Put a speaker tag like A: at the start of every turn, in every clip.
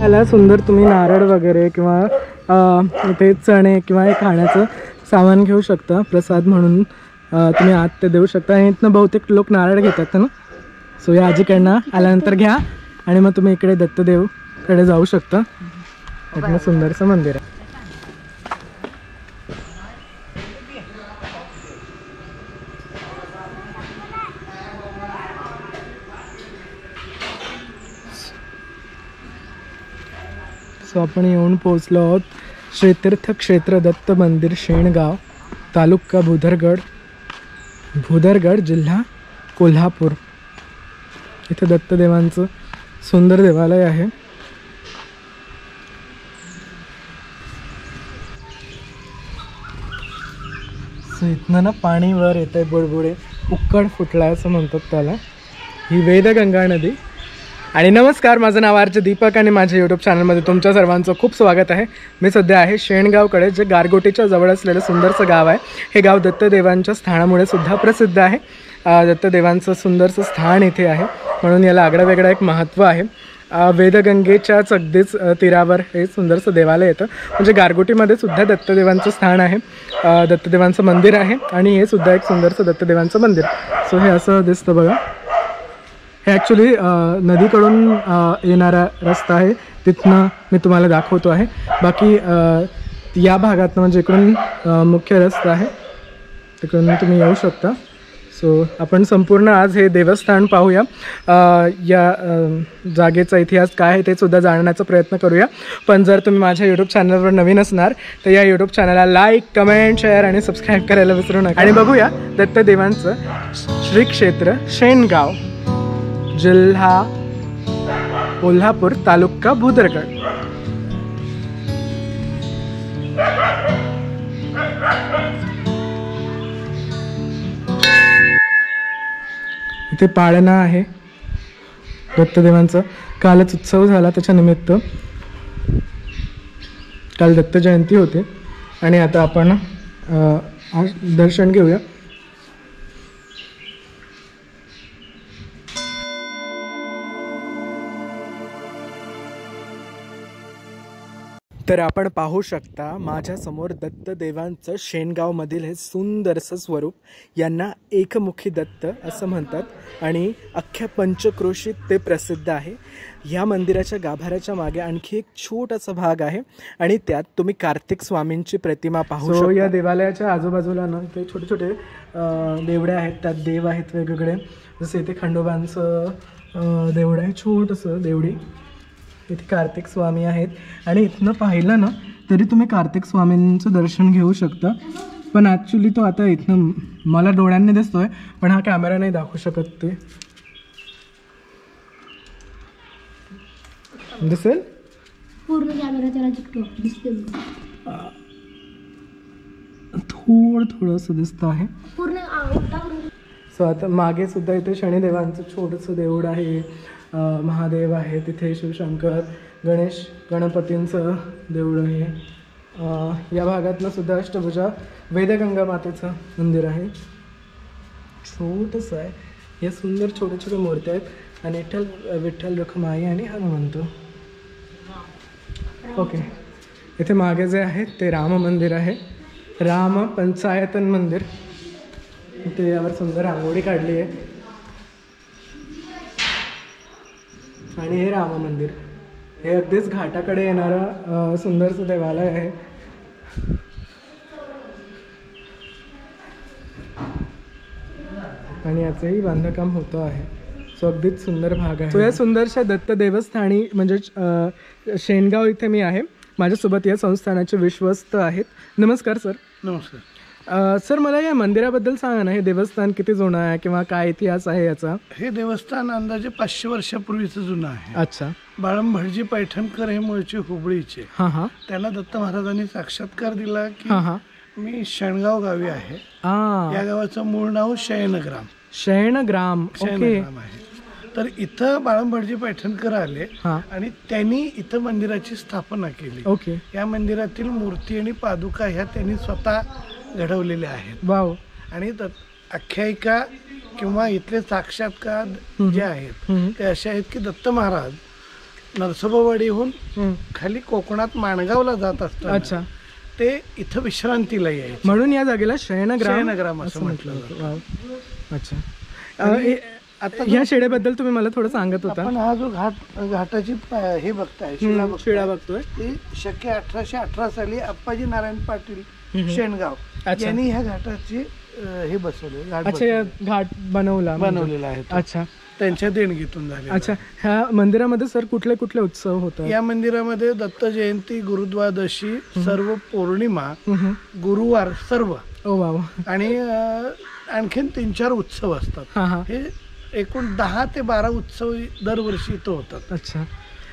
A: याला सुंदर तुम्ही नारळ वगैरे किंवा इथे चणे किंवा हे खाण्याचं सामान घेऊ शकता प्रसाद म्हणून. तुम्ही आत ते देऊ शकता आणि इथनं बहुतेक लोक नारळ घेतात ना. सो या आजीकडनं आल्यानंतर घ्या आणि मग तुम्ही इकडे दत्तदेवकडे जाऊ शकता. इथनं सुंदरसं मंदिर आहे. सो आपण येऊन पोहोचलो आहोत श्रीतीर्थ क्षेत्र दत्त मंदिर शेणगाव, तालुका भुदरगड, जिल्हा कोल्हापूर. इथे दत्तदेवांचं सुंदर देवालय आहे. सो इथनं ना पाणी वर येत आहे, बुडबुडे उक्कड फुटला असं म्हणतात त्याला. ही वेदगंगा नदी. आणि नमस्कार, माझं नाव आर्च दीपक आणि माझ्या यूट्यूब चॅनलमध्ये तुमच्या सर्वांचं खूप स्वागत आहे. मी सध्या आहे शेणगावकडे, जे गारगोटीच्या जवळ असलेलं सुंदरसं गाव आहे. हे गाव दत्तदेवांच्या स्थानामुळे सुद्धा प्रसिद्ध आहे. दत्तदेवांचं सुंदरसं स्थान इथे आहे म्हणून याला आगळं वेगळं एक महत्त्व आहे. वेदगंगेच्याच अगदीच तीरावर हे सुंदरसं देवालय येतं. म्हणजे गारगोटीमध्ये सुद्धा दत्तदेवांचं स्थान आहे, दत्तदेवांचं मंदिर आहे आणि हे सुद्धा एक सुंदरसं दत्तदेवांचं मंदिर. सो हे असं दिसतं बघा. हे ॲक्च्युली नदीकडून येणारा रस्ता आहे, तिथनं मी तुम्हाला दाखवतो आहे. बाकी या भागातनं म्हणजे इकडून मुख्य रस्ता आहे, तिकडून तुम्ही येऊ शकता. सो आपण संपूर्ण आज हे देवस्थान पाहूया. या जागेचा इतिहास काय आहे ते सुद्धा जाणण्याचा प्रयत्न करूया. पण जर तुम्ही माझ्या यूट्यूब चॅनलवर नवीन असणार तर या यूट्यूब चॅनलला लाईक, कमेंट, शेअर आणि सबस्क्राईब करायला विसरू नका. आणि बघूया दत्तदेवांचं श्री क्षेत्र शेणगाव, जिल्हा कोल्हापूर, तालुका भुदरगड. इथे पाळणा आहे दत्तदेवांचा. कालच उत्सव झाला, त्याच्या निमित्त काल दत्त जयंती होते. आणि आता आपण दर्शन घेऊया. तर आपण पाहू शकता माझ्यासमोर दत्तदेवांचं शेणगावमधील हे सुंदरसं स्वरूप. यांना एकमुखी दत्त असं म्हणतात आणि अख्ख्या पंचक्रोशीत ते प्रसिद्ध आहे. ह्या मंदिराच्या गाभाऱ्याच्या मागे आणखी एक छोटासा भाग आहे आणि त्यात तुम्ही कार्तिक स्वामींची प्रतिमा पाहू शकता. या देवालयाच्या आजूबाजूला ना ते छोटे छोटे देवडे आहेत, त्यात देव आहेत वेगवेगळे. जसे इथे खंडोबांचं देवड आहे, छोटंसं देवडी. इथे कार्तिक स्वामी आहेत आणि इथनं पाहिलं ना तरी तुम्ही कार्तिक स्वामींचं दर्शन घेऊ शकता. पण ॲक्च्युली तो आता इथनं मला डोळ्यांनी दिसतोय, पण हा कॅमेरा नाही दाखवू शकत. ते दिसेल
B: पूर्ण कॅमेरा त्याला दिसते,
A: थोडंसं दिसतं आहे
B: पूर्ण.
A: सो आता मागे सुद्धा इथे शनिदेवांचं छोटंसं देऊळ आहे, महादेव आहे, तिथे शिवशंकर, गणपतींचं देऊळ आहे. या भागातनं सुद्धा अष्टभुजा वेदगंगा मातेचं मंदिर आहे, छोटंसं आहे. हे सुंदर छोटे छोटे मूर्त्या आहेत आणि विठ्ठल रखुमाई आणि हनुमंत. ओके, इथे मागे जे आहे ते राम मंदिर आहे, राम पंचायतन मंदिर. इथे यावर सुंदर रांगोळी काढली आहे आणि हे राम मंदिर. हे अगदीच घाटाकडे येणारं सुंदरसं देवालय आहे. आणि याचंही बांधकाम होतं आहे. सो अगदीच सुंदर भाग आहे. सो या सुंदरशा दत्त देवस्थानी म्हणजे शेणगाव इथे मी आहे. माझ्यासोबत या संस्थानाचे विश्वस्त आहेत. नमस्कार सर.
C: नमस्कार
A: सर, मला या मंदिराबद्दल सांगा ना. हे देवस्थान किती जुनं आहे किंवा काय इतिहास आहे याचा?
C: हे देवस्थान अंदाजे 500 वर्षापूर्वीचं जुनं आहे.
A: अच्छा.
C: बाळम भटजी पैठणकर हे मूळचे हुबळीचे.
A: हां.
C: त्यांना दत्त महाराजांनी साक्षात्कार दिला की
A: हां.
C: मी शेणगाव गावी आहे. या गावाचं मूळ नाव शयनग्राम
A: ओके
C: आहे. तर इथं बाळम भटजी पैठणकर आले आणि त्यांनी इथं मंदिराची स्थापना केली.
A: ओके.
C: या मंदिरातील मूर्ती आणि पादुका ह्या त्यांनी स्वतः घडवलेल्या आहेत.
A: वाव.
C: आणि आख्यायिका किंवा इथले साक्षात्कार जे आहेत ते असे आहेत की दत्त महाराज नरसोबावाडीहून
A: हम्म.
C: खाली कोकणात माणगावला जात असताना
A: अच्छा,
C: ते इथं विश्रांतीला यायचे.
A: म्हणून या जागेला शयनग्राम
C: शयनग्राम असं म्हटलं
A: जातं. वाव. अच्छा.
C: आणि आता
A: ह्या शेडेबद्दल तुम्ही मला थोडं सांगत होता.
C: आपण हा जो घाटाची हे बघताय, शिळा बघताय,
A: शिळा बघतोय.
C: ती शके 1818 साली अप्पाजी नारायण पाटील शेणगाव
A: अच्छा.
C: यांनी ह्या घाटाची हे बसवले, घाट
A: अच्छा, या घाट
C: बनवलेला आहे तो.
A: अच्छा
C: त्यांच्या देणगीतून झाले.
A: अच्छा. ह्या मंदिरामध्ये सर कुठले कुठले उत्सव होतात?
C: या मंदिरामध्ये दत्त जयंती, गुरुद्वादशी, सर्व पौर्णिमा, गुरुवार सर्व,
A: ओ वाव.
C: आणि आणखीन 3-4 उत्सव असतात.
A: हा हा.
C: हे एकूण 10 ते 12 उत्सव दरवर्षी इथं होतात.
A: अच्छा.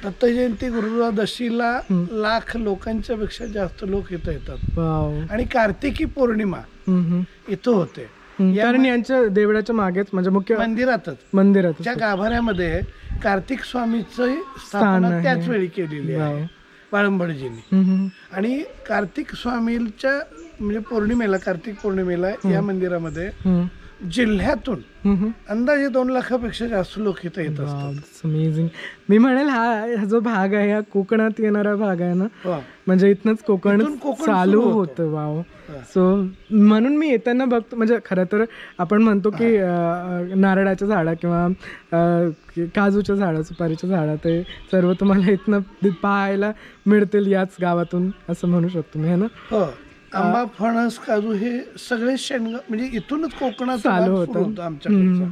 C: दत्त जयंती, गुरुद्वादशीला लाख लोकांच्या पेक्षा जास्त लोक इथं येतात.
A: वाव.
C: आणि कार्तिकी पौर्णिमा इथं होते.
A: कारण यांच्या देवळाच्या मागेच म्हणजे मुख्य मंदिरात
C: त्या गाभाऱ्यामध्ये कार्तिक स्वामीचं स्थापना त्याच वेळी केलेली आहे बाळंबडजींनी. आणि कार्तिक स्वामींच्या म्हणजे पौर्णिमेला, कार्तिक पौर्णिमेला या मंदिरामध्ये जिल्ह्यातून अंदाजे 2 लाखापेक्षा जास्त लोक इथे येत असतात.
A: अमेझिंग. मी म्हणेल हा जो भाग आहे, हा कोकणात येणारा भाग आहे ना, म्हणजे इथनच कोकण चालू होतं. वाव. सो म्हणून मी येताना बघतो, म्हणजे खरं तर आपण म्हणतो की नारळाच्या झाडा किंवा काजूच्या झाडा, सुपारीच्या झाडा, ते सर्व तुम्हाला इथनं पाहायला मिळतील याच गावातून, असं म्हणू शकतो मी, है ना.
C: आंबा, फणस, काजू हे सगळे शेणगाव म्हणजे इथूनच कोकणात
A: चालू होतं
C: आमच्याकडचं.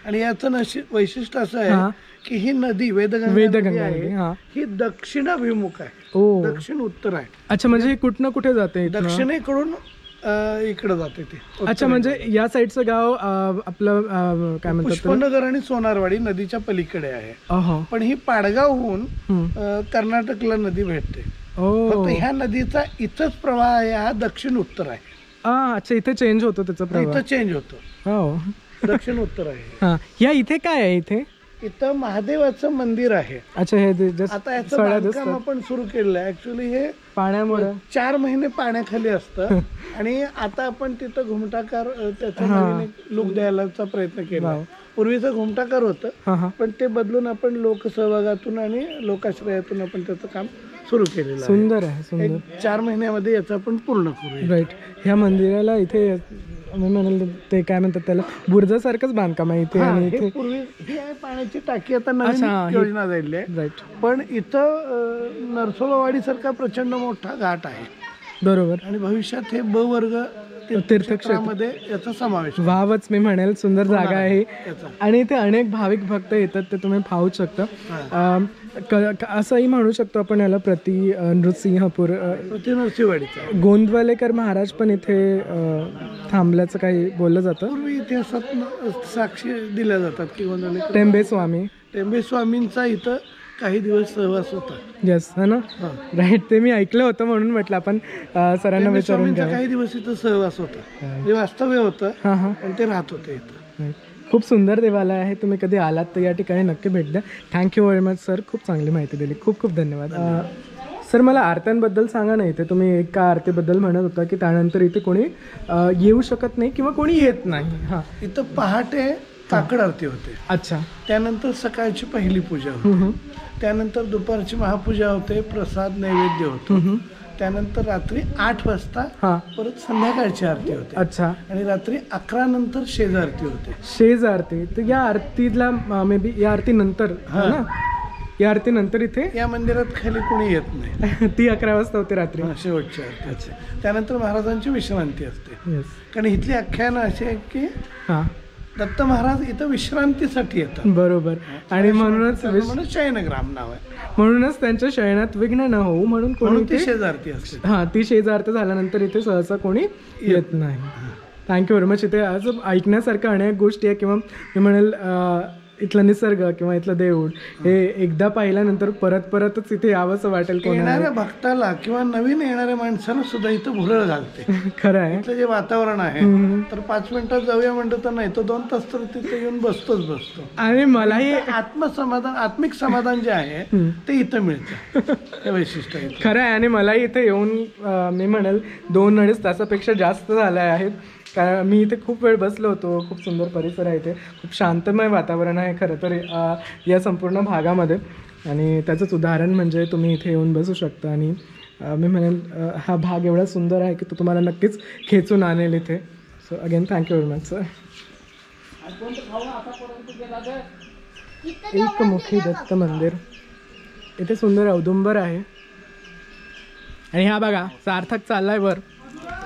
C: आणि याचं वैशिष्ट्य असं आहे की ही नदी वेदगंगा आहे, ही दक्षिणाभिमुख आहे, दक्षिण उत्तर आहे.
A: अच्छा, म्हणजे ही कुठं कुठे जाते?
C: दक्षिणेकडून इकडे जाते ती.
A: अच्छा, म्हणजे या साईडचं गाव आपलं काय म्हणतात,
C: पुष्पनगर आणि सोनारवाडी नदीच्या पलीकडे आहे. पण ही पाडगावहून कर्नाटकला नदी भेटते. फक्त ह्या नदीचा इथंच प्रवाह आहे, हा दक्षिण उत्तर आहे.
A: अच्छा, इथे चेंज होतो त्याचा प्रवाह,
C: इथं चेंज होतो.
A: हो,
C: दक्षिण उत्तर आहे.
A: या इथे काय आहे?
C: इथं महादेवाचं मंदिर आहे.
A: अच्छा, हे
C: आता याचं बांधकाम आपण सुरू केलेलं आहे. ऍक्च्युली हे
A: पाण्यामुळे
C: 4 महिने पाण्याखाली असतं आणि आता आपण तिथं घुमटाकार त्याचा नवीन लुक द्यायलाचा प्रयत्न केला. पूर्वीचं घुमटाकार होतं, पण ते बदलून आपण लोकसहभागातून आणि लोकाश्रयातून आपण त्याचं काम सुरू केलेलं आहे.
A: सुंदर आहे, सुंदर.
C: 4 महिन्यामध्ये याचं आपण पूर्ण करू.
A: राईट. ह्या मंदिराला इथे मी म्हणाल ते काय म्हणतात त्याला, बुर्जासारखंच बांधकाम आहे इथे. आणि इथे
C: पूर्वी ही आहे पाण्याची टाकी, आता नवीन योजना झालेली आहे.
A: राईट.
C: पण इथं नरसोबावाडी सारखा प्रचंड मोठा घाट आहे.
A: बरोबर.
C: आणि भविष्यात हे ब वर्ग तीर्थक्षेत्रामध्ये याचा समावेश.
A: वावच मी म्हणेल, सुंदर जागा आहे. आणि इथे अनेक भाविक भक्त येतात, ते तुम्ही पाहू शकता. असंही म्हणू शकतो आपण याला नृसिंहपूर,
C: नरसिंहवाडीचा.
A: गोंदवलेकर महाराज पण इथे थांबल्याचं काही बोललं जातं.
C: पूर्वी इतिहासात साक्षी दिल्या जातात की गोंदवलेकर
A: टेंबे
C: स्वामींचा इथं काही दिवस सहवास होता.
A: येस, है ना. राईट. ते मी ऐकलं होतं, म्हणून म्हटलं आपण सरांना विचारून घ्या.
C: काही दिवस इथं सहवास होता, जे वास्तव्य होतं आणि ते राहत होते इथं.
A: खूप सुंदर देवालय आहे. तुम्ही कधी आलात तर या ठिकाणी नक्की भेट द्या. थँक्यू व्हेरी मच सर, खूप चांगली माहिती दिली. खूप खूप धन्यवाद. सर, मला आरत्यांबद्दल सांगा ना. इथे तुम्ही एका आरतीबद्दल म्हणत होता की त्यानंतर इथे कोणी येऊ शकत नाही किंवा कोणी येत नाही.
C: इथं पहाटे काकड आरती होते.
A: अच्छा.
C: त्यानंतर सकाळची पहिली पूजा होते, त्यानंतर दुपारची महापूजा होते, प्रसाद नैवेद्य होतो, त्यानंतर रात्री 8 वाजता परत संध्याकाळची आरती होते.
A: अच्छा.
C: आणि रात्री 11 नंतर शेज आरती होते.
A: शेज आरती. तर या आरतीला मे बी या आरती नंतर या आरती नंतर इथे
C: या मंदिरात खाली कोणी येत नाही.
A: ती 11 वाजता होते रात्री,
C: शेवटची आरती. अच्छा. त्यानंतर महाराजांची विश्रांती असते. कारण इथली आख्यान अशी आहे की दत्त महाराज इथं विश्रांतीसाठी येतात.
A: बरोबर. आणि म्हणूनच
C: शयनग्राम नाव आहे.
A: म्हणूनच त्यांच्या शयनात विघ्न न होऊ म्हणून कोणी
C: शेजारती असते.
A: ती शेजारती झाल्यानंतर इथे सहसा कोणी येत नाही. Thank you very much. इथे आज ऐकण्यासारख्या अनेक गोष्टी आहे, किंवा मी म्हणेल इथला निसर्ग किंवा इथलं देऊळ हे एकदा पाहिल्यानंतर परतच इथे यावंसं वाटेल.
C: येणाऱ्या भक्ताला किंवा नवीन येणाऱ्या माणसाला सुद्धा इथं भुरळ घालते.
A: खरं आहे.
C: इथलं जे वातावरण आहे, तर 5 मिनिटात जाऊया म्हणतो तर नाही, तो 2 तास तर तिथे येऊन बसतो. आणि मलाही आत्मिक समाधान जे आहे ते इथं मिळतं. हे वैशिष्ट्य आहे.
A: खरं आहे. आणि मलाही इथे येऊन मी म्हणेल 2-2.5 तासापेक्षा जास्त झाले आहेत. कारण मी इथे खूप वेळ बसलो होतो. खूप सुंदर परिसर आहे इथे, खूप शांतमय वातावरण आहे खरं तर या संपूर्ण भागामध्ये. आणि त्याचंच उदाहरण म्हणजे तुम्ही इथे येऊन बसू शकता. आणि मी म्हणेन हा भाग एवढा सुंदर आहे की तो तुम्हाला नक्कीच खेचून आणेल इथे. So again thank you very much sir. एकमुखी दत्त मंदिर, इथे सुंदर औदुंबर आहे. आणि हा बघा सार्थक चाललाय वर.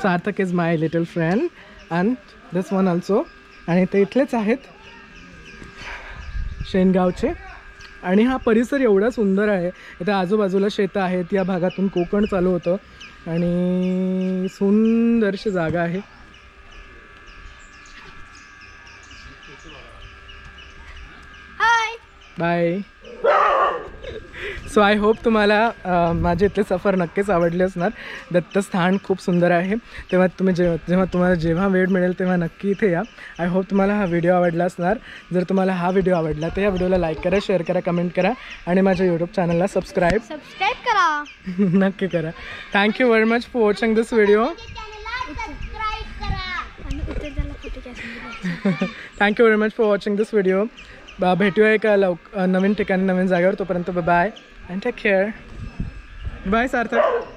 A: Sarthak is my little friend and this one also. आणि ते इथलेच आहेत शेनगावचे. आणि हा परिसर एवढा सुंदर आहे. इथे आजूबाजूला शेतं आहेत. या भागातून कोकण चालू होतं आणि सुंदरशी जागा आहे. बाय. सो आय होप तुम्हाला माझे इथले सफर नक्कीच आवडले असणार. दत्तस्थान खूप सुंदर आहे. तेव्हा तुम्ही जेव्हा वेळ मिळेल तेव्हा नक्की इथे या. आय होप तुम्हाला हा व्हिडिओ आवडला असणार. जर तुम्हाला हा व्हिडिओ आवडला तर या व्हिडिओला लाईक करा, शेअर करा, कमेंट करा आणि माझ्या यूट्यूब चॅनलला सबस्क्राईब
B: करा.
A: नक्की करा. Thank you very much for watching this video. Thank you very much for watching this video. भेटूया एका नवीन ठिकाणी नवीन जागेवर. तोपर्यंत bye and take care. Bye Sarthak.